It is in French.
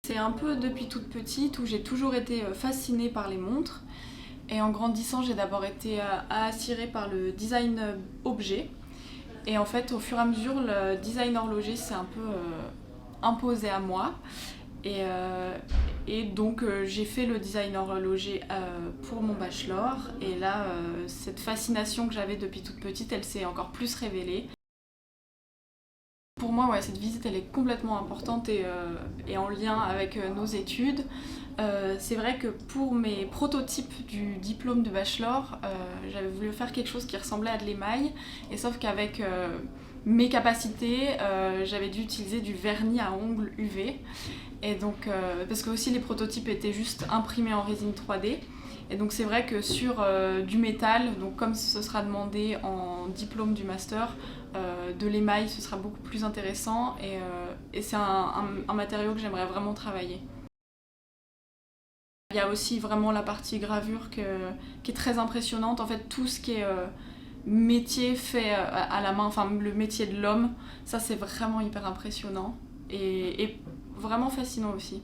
C'est un peu depuis toute petite où j'ai toujours été fascinée par les montres. Et en grandissant, j'ai d'abord été attirée par le design objet. Et en fait, au fur et à mesure, le design horloger s'est un peu imposé à moi. Et, euh, et donc, j'ai fait le design horloger pour mon bachelor. Et là, cette fascination que j'avais depuis toute petite, elle s'est encore plus révélée. Pour moi, ouais, cette visite, elle est complètement importante et en lien avec nos études. C'est vrai que pour mes prototypes du diplôme de bachelor, j'avais voulu faire quelque chose qui ressemblait à de l'émail, et sauf qu'avec mes capacités, j'avais dû utiliser du vernis à ongles UV. Et donc, parce que aussi les prototypes étaient juste imprimés en résine 3D. Et donc c'est vrai que sur du métal, donc comme ce sera demandé en diplôme du master, de l'émail ce sera beaucoup plus intéressant et c'est un matériau que j'aimerais vraiment travailler. Il y a aussi vraiment la partie gravure qui est très impressionnante. En fait, tout ce qui est métier fait à la main, enfin le métier de l'homme, ça c'est vraiment hyper impressionnant et vraiment fascinant aussi.